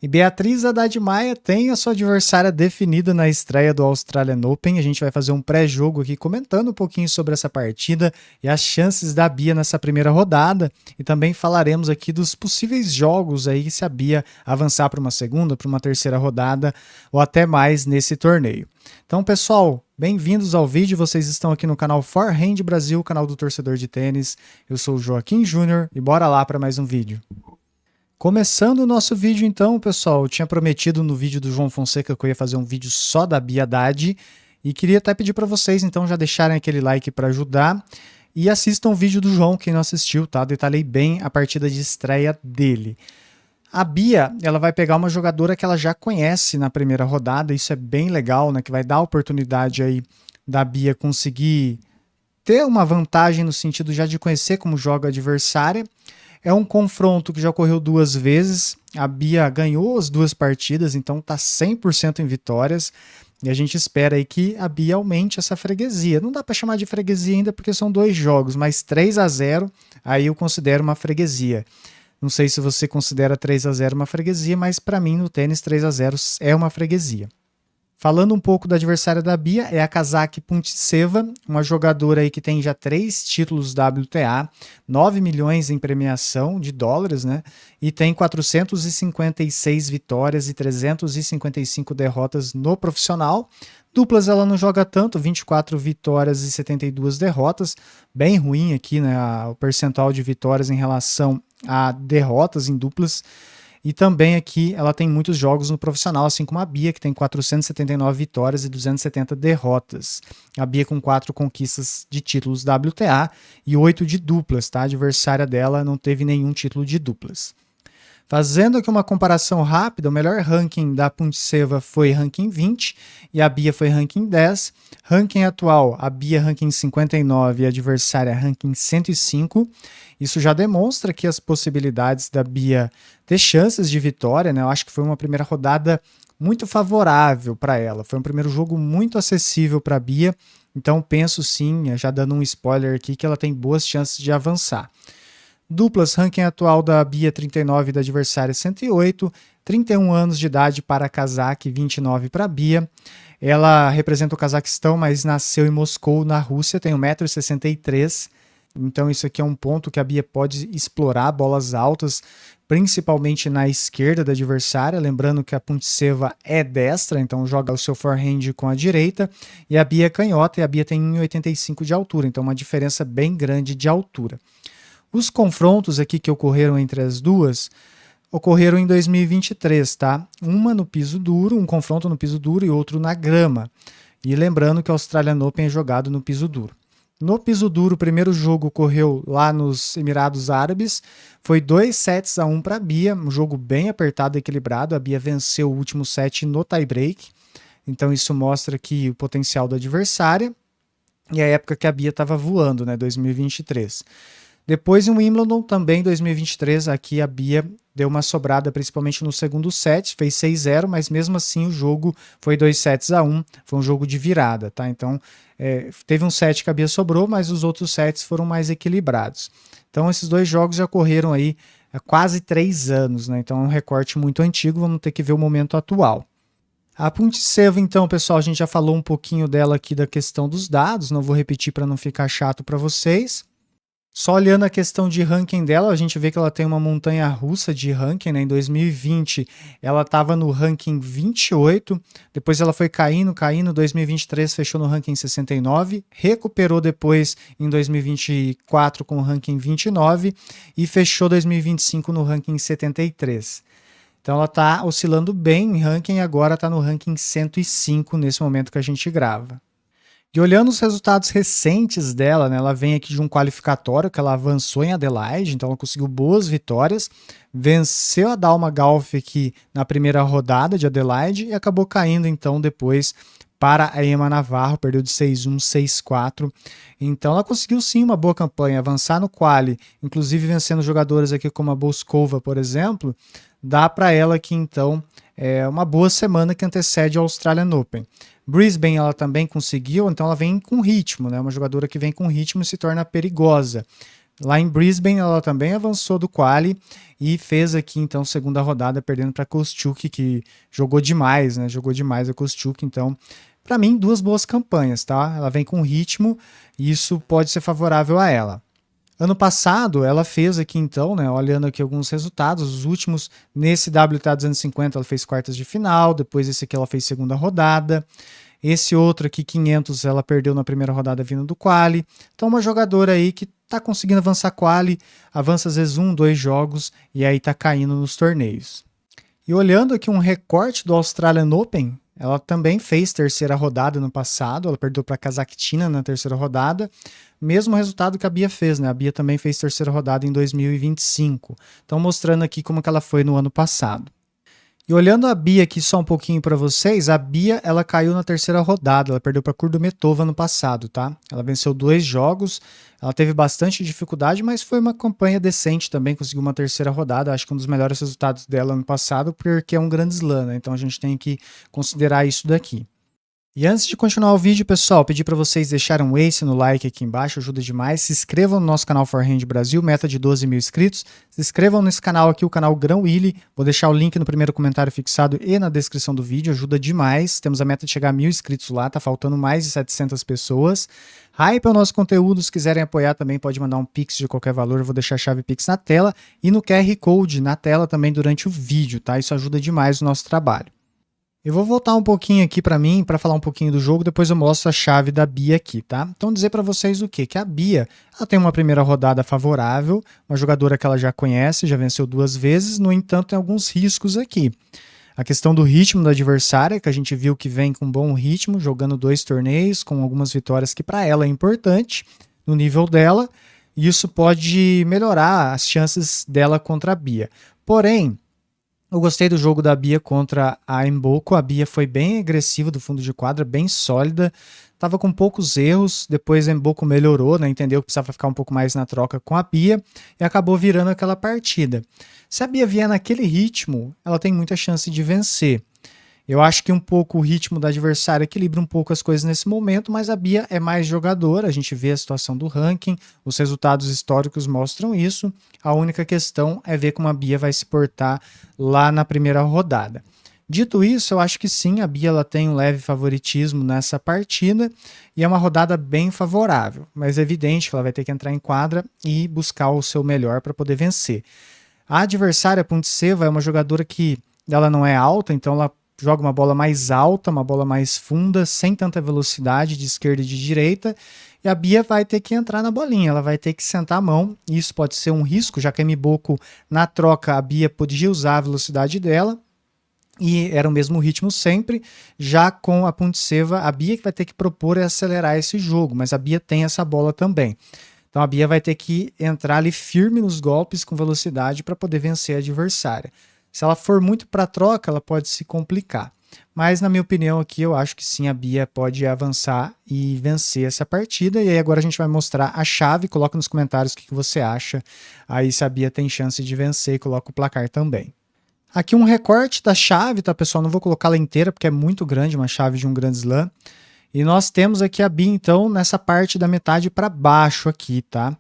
E Beatriz Haddad Maia tem a sua adversária definida na estreia do Australian Open. A gente vai fazer um pré-jogo aqui comentando um pouquinho sobre essa partida e as chances da Bia nessa primeira rodada. E também falaremos aqui dos possíveis jogos aí se a Bia avançar para uma segunda, para uma terceira rodada ou até mais nesse torneio. Então, pessoal, bem-vindos ao vídeo. Vocês estão aqui no canal Forehand Brasil, canal do torcedor de tênis. Eu sou o Joaquim Júnior e bora lá para mais um vídeo. Começando o nosso vídeo então, pessoal, eu tinha prometido no vídeo do João Fonseca que eu ia fazer um vídeo só da Bia Haddad e queria até pedir para vocês então já deixarem aquele like para ajudar e assistam o vídeo do João, quem não assistiu, tá? Detalhei bem a partida de estreia dele. A Bia, ela vai pegar uma jogadora que ela já conhece na primeira rodada, isso é bem legal, né? Que vai dar a oportunidade aí da Bia conseguir ter uma vantagem no sentido já de conhecer como joga a adversária. É um confronto que já ocorreu duas vezes, a Bia ganhou as duas partidas, então está 100% em vitórias, e a gente espera aí que a Bia aumente essa freguesia. Não dá para chamar de freguesia ainda porque são dois jogos, mas 3-0 aí eu considero uma freguesia. Não sei se você considera 3-0 uma freguesia, mas para mim no tênis 3-0 é uma freguesia. Falando um pouco da adversária da Bia, é a Kazaki Puntseva, uma jogadora aí que tem já 3 títulos WTA, 9 milhões em premiação de dólares, né? E tem 456 vitórias e 355 derrotas no profissional. Duplas ela não joga tanto, 24 vitórias e 72 derrotas, bem ruim aqui, né? O percentual de vitórias em relação a derrotas em duplas. E também aqui ela tem muitos jogos no profissional, assim como a Bia, que tem 479 vitórias e 270 derrotas. A Bia com 4 conquistas de títulos WTA e 8 de duplas, tá? A adversária dela não teve nenhum título de duplas. Fazendo aqui uma comparação rápida, o melhor ranking da Puntseva foi ranking 20 e a Bia foi ranking 10. Ranking atual, a Bia ranking 59 e a adversária ranking 105. Isso já demonstra que as possibilidades da Bia ter chances de vitória, né? Eu acho que foi uma primeira rodada muito favorável para ela. Foi um primeiro jogo muito acessível para a Bia. Então penso sim, já dando um spoiler aqui, que ela tem boas chances de avançar. Duplas, ranking atual da Bia 39 e da adversária 108, 31 anos de idade para a Kazaki, 29 para a Bia. Ela representa o Cazaquistão, mas nasceu em Moscou, na Rússia, tem 1,63 m. Então isso aqui é um ponto que a Bia pode explorar, bolas altas, principalmente na esquerda da adversária. Lembrando que a Puntseva é destra, então joga o seu forehand com a direita. E a Bia é canhota e a Bia tem 1,85 m de altura, então uma diferença bem grande de altura. Os confrontos aqui que ocorreram entre as duas ocorreram em 2023, tá? Uma no piso duro, um confronto no piso duro e outro na grama. E lembrando que o Australian Open é jogado no piso duro. No piso duro, o primeiro jogo ocorreu lá nos Emirados Árabes, foi 2-1 para a Bia, um jogo bem apertado e equilibrado. A Bia venceu o último set no tie-break, então isso mostra aqui o potencial da adversária e a época que a Bia estava voando, né, 2023. Depois em Wimbledon, também 2023, aqui a Bia deu uma sobrada principalmente no segundo set, fez 6-0, mas mesmo assim o jogo foi 2-1, foi um jogo de virada, tá? Então teve um set que a Bia sobrou, mas os outros sets foram mais equilibrados. Então esses dois jogos já correram aí há quase 3 anos, né? Então é um recorte muito antigo, vamos ter que ver o momento atual. A Puntseva, então, pessoal, a gente já falou um pouquinho dela aqui da questão dos dados, não vou repetir para não ficar chato para vocês. Só olhando a questão de ranking dela, a gente vê que ela tem uma montanha russa de ranking, né? Em 2020 ela estava no ranking 28, depois ela foi caindo, 2023 fechou no ranking 69, recuperou depois em 2024 com o ranking 29 e fechou 2025 no ranking 73. Então ela está oscilando bem em ranking e agora está no ranking 105 nesse momento que a gente grava. E olhando os resultados recentes dela, né, ela vem aqui de um qualificatório que ela avançou em Adelaide, então ela conseguiu boas vitórias, venceu a Dalma Golf aqui na primeira rodada de Adelaide e acabou caindo então depois para a Emma Navarro, perdeu de 6-1, 6-4. Então ela conseguiu sim uma boa campanha, avançar no quali, inclusive vencendo jogadores aqui como a Boskova, por exemplo, dá para ela aqui então uma boa semana que antecede o Australian Open. Brisbane ela também conseguiu, então ela vem com ritmo, né? Uma jogadora que vem com ritmo e se torna perigosa. Lá em Brisbane, ela também avançou do quali e fez aqui, então, segunda rodada, perdendo para a Kostyuk, que jogou demais, né? Jogou demais a Kostyuk. Então, para mim, duas boas campanhas, tá? Ela vem com ritmo e isso pode ser favorável a ela. Ano passado, ela fez aqui, então, né? Olhando aqui alguns resultados, os últimos, nesse WTA 250, ela fez quartas de final, depois esse aqui ela fez segunda rodada. Esse outro aqui, 500, ela perdeu na primeira rodada vindo do quali. Então, uma jogadora aí que tá conseguindo avançar quali, avança às vezes 1, 2 jogos e aí tá caindo nos torneios. E olhando aqui um recorte do Australian Open, ela também fez terceira rodada no passado, ela perdeu para a Kazakhtina na terceira rodada, mesmo resultado que a Bia fez, né? A Bia também fez terceira rodada em 2025. Então, mostrando aqui como que ela foi no ano passado. E olhando a Bia aqui só um pouquinho para vocês, a Bia ela caiu na terceira rodada, ela perdeu para a Kurdometova no passado, tá? Ela venceu 2 jogos, ela teve bastante dificuldade, mas foi uma campanha decente também, conseguiu uma terceira rodada, acho que um dos melhores resultados dela ano passado, porque é um grande slam, né? Então a gente tem que considerar isso daqui. E antes de continuar o vídeo, pessoal, pedir para vocês deixarem um ace no like aqui embaixo, ajuda demais. Se inscrevam no nosso canal Forehand Brasil, meta de 12 mil inscritos. Se inscrevam nesse canal aqui, o canal Grão Willy. Vou deixar o link no primeiro comentário fixado e na descrição do vídeo, ajuda demais. Temos a meta de chegar a 1.000 inscritos lá, tá faltando mais de 700 pessoas. Hype é o nosso conteúdo, se quiserem apoiar também pode mandar um Pix de qualquer valor, eu vou deixar a chave Pix na tela e no QR Code na tela também durante o vídeo, tá? Isso ajuda demais o nosso trabalho. Eu vou voltar um pouquinho aqui para mim, para falar um pouquinho do jogo, depois eu mostro a chave da Bia aqui, tá? Então dizer para vocês o quê? Que a Bia, ela tem uma primeira rodada favorável, uma jogadora que ela já conhece, já venceu 2 vezes, no entanto tem alguns riscos aqui. A questão do ritmo da adversária, que a gente viu que vem com bom ritmo, jogando 2 torneios, com algumas vitórias que para ela é importante, no nível dela, e isso pode melhorar as chances dela contra a Bia. Porém, eu gostei do jogo da Bia contra a Mboco. A Bia foi bem agressiva do fundo de quadra, bem sólida. Tava com poucos erros. Depois a Mboco melhorou, né? Entendeu que precisava ficar um pouco mais na troca com a Bia e acabou virando aquela partida. Se a Bia vier naquele ritmo, ela tem muita chance de vencer. Eu acho que um pouco o ritmo do adversário equilibra um pouco as coisas nesse momento, mas a Bia é mais jogadora, a gente vê a situação do ranking, os resultados históricos mostram isso, a única questão é ver como a Bia vai se portar lá na primeira rodada. Dito isso, eu acho que sim, a Bia ela tem um leve favoritismo nessa partida e é uma rodada bem favorável, mas é evidente que ela vai ter que entrar em quadra e buscar o seu melhor para poder vencer. A adversária Puntseva é uma jogadora que ela não é alta, então ela joga uma bola mais alta, uma bola mais funda, sem tanta velocidade de esquerda e de direita, e a Bia vai ter que entrar na bolinha, ela vai ter que sentar a mão, e isso pode ser um risco, já que a Mboco, na troca, a Bia podia usar a velocidade dela, e era o mesmo ritmo sempre, já com a Puntseva, a Bia que vai ter que propor e acelerar esse jogo, mas a Bia tem essa bola também. Então a Bia vai ter que entrar ali firme nos golpes com velocidade para poder vencer a adversária. Se ela for muito para troca, ela pode se complicar. Mas, na minha opinião, aqui eu acho que sim, a Bia pode avançar e vencer essa partida. E aí agora a gente vai mostrar a chave. Coloca nos comentários o que você acha. Aí se a Bia tem chance de vencer, coloca o placar também. Aqui um recorte da chave, tá, pessoal? Não vou colocá-la inteira porque é muito grande, uma chave de um grande slam. E nós temos aqui a Bia, então, nessa parte da metade para baixo aqui, tá?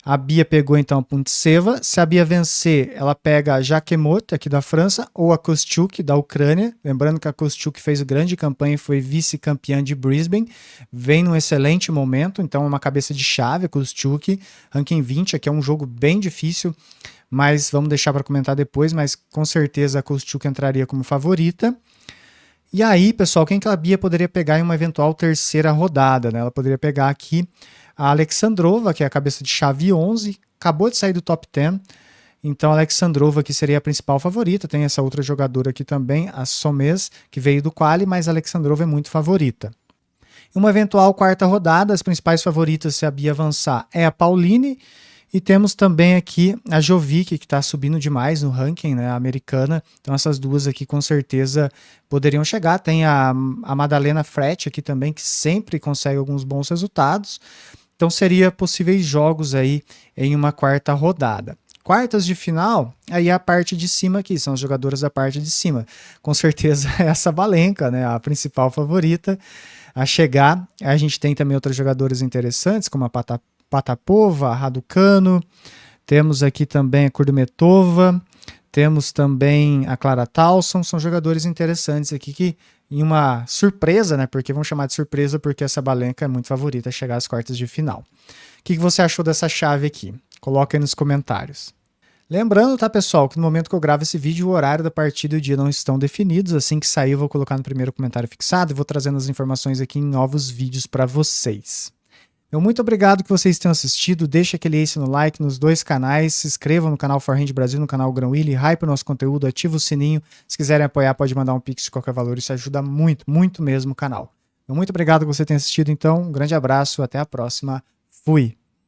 A Bia pegou então a Puntseva. Se a Bia vencer, ela pega a Jacquemot, aqui da França, ou a Kostyuk, da Ucrânia. Lembrando que a Kostyuk fez grande campanha e foi vice-campeã de Brisbane. Vem num excelente momento, então é uma cabeça de chave a Kostyuk. Ranking 20, aqui é um jogo bem difícil, mas vamos deixar para comentar depois, mas com certeza a Kostyuk entraria como favorita. E aí, pessoal, quem que a Bia poderia pegar em uma eventual terceira rodada, né? Ela poderia pegar aqui a Alexandrova, que é a cabeça de chave 11, acabou de sair do top 10, então a Alexandrova que seria a principal favorita, tem essa outra jogadora aqui também, a Somes, que veio do quali, mas a Alexandrova é muito favorita. Em uma eventual quarta rodada, as principais favoritas se a Bia avançar é a Pauline, e temos também aqui a Jovic, que está subindo demais no ranking, né, a americana. Então essas duas aqui com certeza poderiam chegar. Tem a Madalena Frete aqui também, que sempre consegue alguns bons resultados. Então seria possíveis jogos aí em uma quarta rodada. Quartas de final, aí a parte de cima aqui, são as jogadoras da parte de cima. Com certeza é a Sabalenka, né, a principal favorita a chegar. A gente tem também outras jogadoras interessantes, como a Patapova, a Raducanu, temos aqui também a Kurmetova, temos também a Clara Tauson, são jogadores interessantes aqui que em uma surpresa, né? Porque vamos chamar de surpresa porque essa Sabalenka é muito favorita a chegar às quartas de final. O que você achou dessa chave aqui? Coloca aí nos comentários. Lembrando, tá, pessoal, que no momento que eu gravo esse vídeo, o horário da partida e o dia não estão definidos. Assim que sair, eu vou colocar no primeiro comentário fixado e vou trazendo as informações aqui em novos vídeos para vocês. Muito obrigado que vocês tenham assistido, deixa aquele ace no like nos dois canais, se inscrevam no canal Forehand Brasil, no canal Grão Willy, hype o nosso conteúdo, ativa o sininho, se quiserem apoiar pode mandar um pix de qualquer valor, isso ajuda muito, muito mesmo o canal. Muito obrigado que você tenha assistido então, um grande abraço, até a próxima, fui!